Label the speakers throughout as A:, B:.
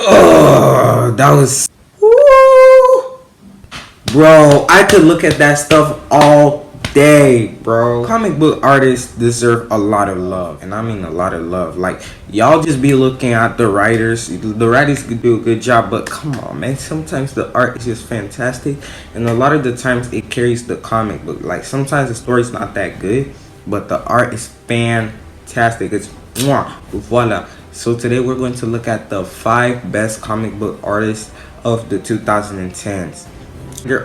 A: Oh, that was... Woo! Bro, I could look at that stuff all day, bro. Comic book artists deserve a lot of love, and I mean a lot of love. Like, y'all just be looking at the writers. The writers could do a good job, but come on, man. Sometimes the art is just fantastic, and a lot of the times it carries the comic book. Like, sometimes the story's not that good, but the art is fantastic. It's mwah, voila. So today we're going to look at the 5 best comic book artists of the 2010s.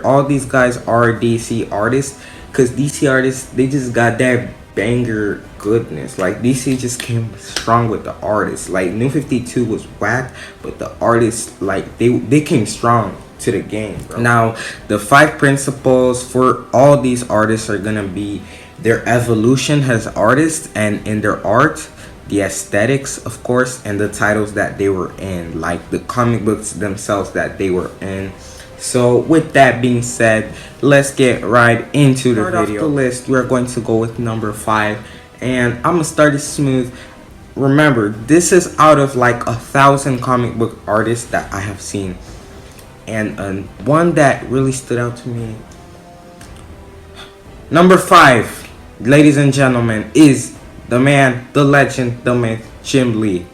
A: All these guys are DC artists, because DC artists, they just got that banger goodness. Like, DC just came strong with the artists. Like, New 52 was whack, but the artists, like, they came strong to the game, bro. Now, the 5 principles for all these artists are gonna be their evolution as artists and in their art, the aesthetics, of course, and the titles that they were in, like the comic books themselves that they were in. So with that being said, let's get right into the video. Off the list, we're going to go with number 5, and I'm gonna start it smooth. Remember, this is out of like 1,000 comic book artists that I have seen, and one that really stood out to me. Number 5, ladies and gentlemen, is the man, the legend, the myth, Jim Lee.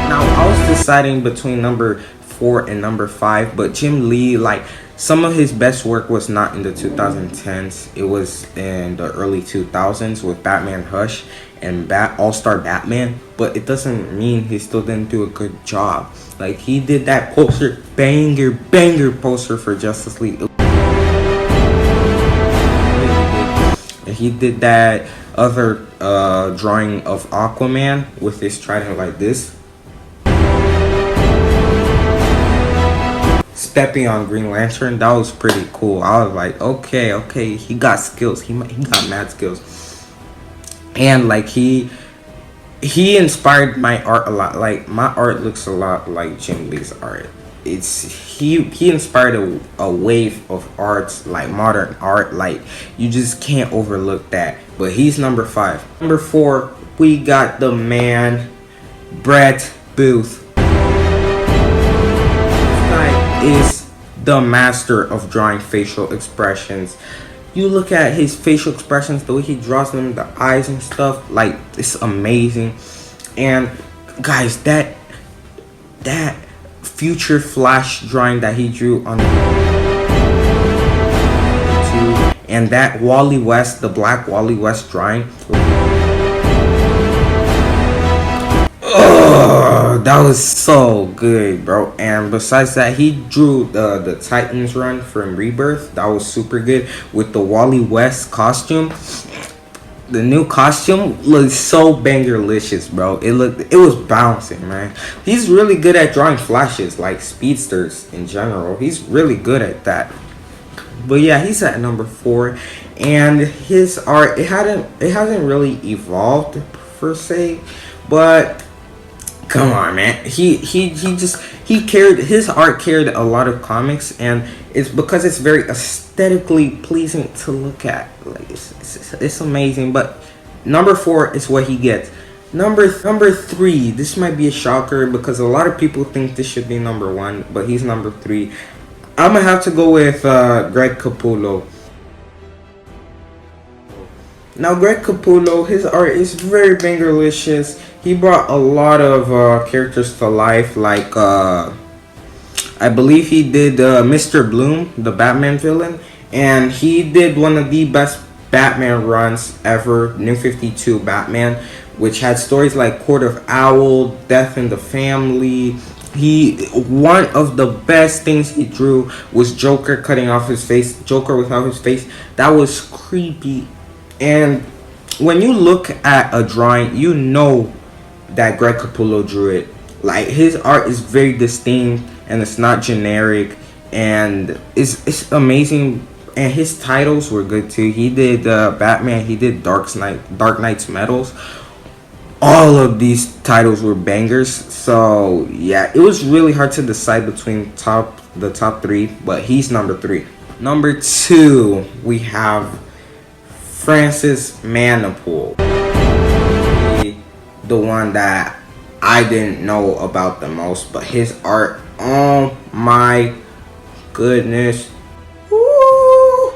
A: Now, I was deciding between number 4 and number 5, but Jim Lee, like, some of his best work was not in the 2010s. It was in the early 2000s with Batman Hush and All-Star Batman, but it doesn't mean he still didn't do a good job. Like, he did that poster, banger poster for Justice League. He did that other drawing of Aquaman with his trident like this, stepping on Green Lantern. That was pretty cool. I was like, okay, he got skills. He got mad skills, and like he inspired my art a lot. Like, my art looks a lot like Jim Lee's art. He inspired a wave of arts, like modern art. Like, you just can't overlook that. But he's number 5. Number 4, we got the man, Brett Booth. This guy is the master of drawing facial expressions. You look at his facial expressions, the way he draws them, the eyes and stuff, like, it's amazing. And guys, that Future Flash drawing that he drew on and that Wally West, the black Wally West drawing, that was so good, bro. And besides that, he drew the Titans run from Rebirth. That was super good with the Wally West costume. The new costume looks so bangerlicious, bro. It was bouncing, man. He's really good at drawing flashes, like speedsters in general. He's really good at that. But yeah, he's at number 4, and his art, it hasn't really evolved per se, but come on, man. He carried, his art carried a lot of comics, and it's because it's very aesthetically pleasing to look at. Like, it's amazing. But number 4 is what he gets. Number 3, this might be a shocker because a lot of people think this should be number 1, but he's number 3. I'm gonna have to go with Greg Capullo. Now, Greg Capullo, his art is very bangerlicious. He brought a lot of characters to life, like I believe he did Mr. Bloom, the Batman villain, and he did one of the best Batman runs ever, New 52 Batman, which had stories like Court of Owl, Death in the Family. One of the best things he drew was Joker cutting off his face, Joker without his face. That was creepy. And when you look at a drawing, you know that Greg Capullo drew it. Like, his art is very distinct and it's not generic, and it's amazing. And his titles were good too. He did Batman, he did Dark Knight's Metals. All of these titles were bangers. So yeah, it was really hard to decide between the top 3, but he's number 3. Number 2, we have Francis Manapul, the one that I didn't know about the most, but his art, oh my goodness. Woo!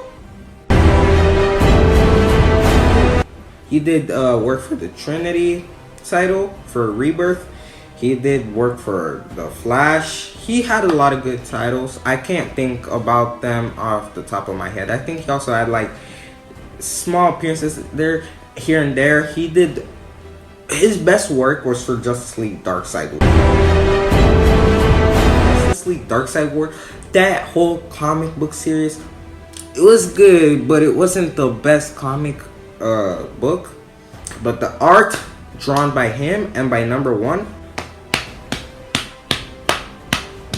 A: He did work for the Trinity title for Rebirth. He did work for the Flash. He had a lot of good titles. I can't think about them off the top of my head. I think he also had like small appearances there, here and there. He did, his best work was for Justice League Darkseid War. Justice League Darkseid War, that whole comic book series, it was good, but it wasn't the best comic book. But the art drawn by him and by number one,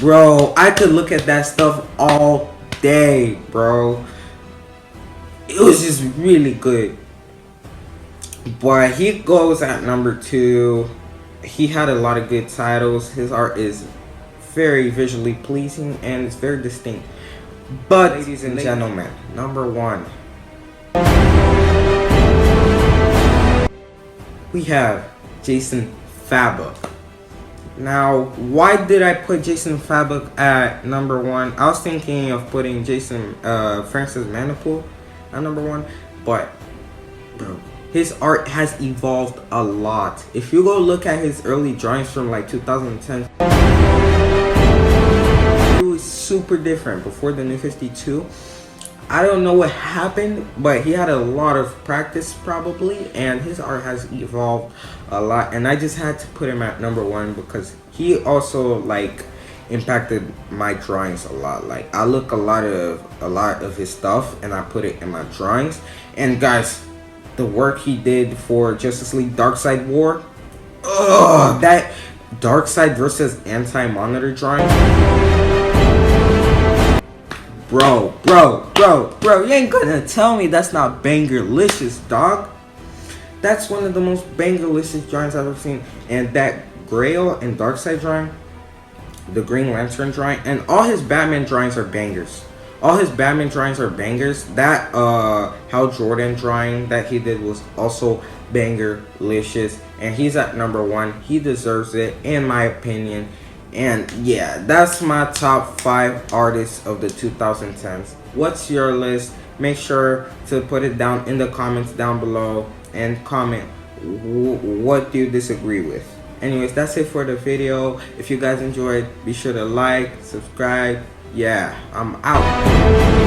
A: bro, I could look at that stuff all day, bro. It was just really good. But he goes at number two. He had a lot of good titles. His art is very visually pleasing and it's very distinct. But ladies and gentlemen, number one, we have Jason Fabok. Now, why did I put Jason Fabok at number one? I was thinking of putting Francis Manapul at number one, but bro, his art has evolved a lot. If you go look at his early drawings from like 2010, it was super different before the New 52. I don't know what happened, but he had a lot of practice probably, and his art has evolved a lot, and I just had to put him at number one because he also like impacted my drawings a lot. Like I look a lot of his stuff and I put it in my drawings. And guys, the work he did for Justice League Darkseid War, that Darkseid versus Anti-Monitor drawing, bro, you ain't gonna tell me that's not bangerlicious, dog. That's one of the most bangerlicious drawings I've ever seen. And that Grail and Darkseid drawing, the Green Lantern drawing, and all his Batman drawings are bangers. All his Batman drawings are bangers. That Hal Jordan drawing that he did was also bangerlicious, and he's at number one. He deserves it, in my opinion. And yeah, that's my top 5 artists of the 2010s. What's your list? Make sure to put it down in the comments down below and comment what do you disagree with. Anyways, that's it for the video. If you guys enjoyed, be sure to like, subscribe. Yeah, I'm out.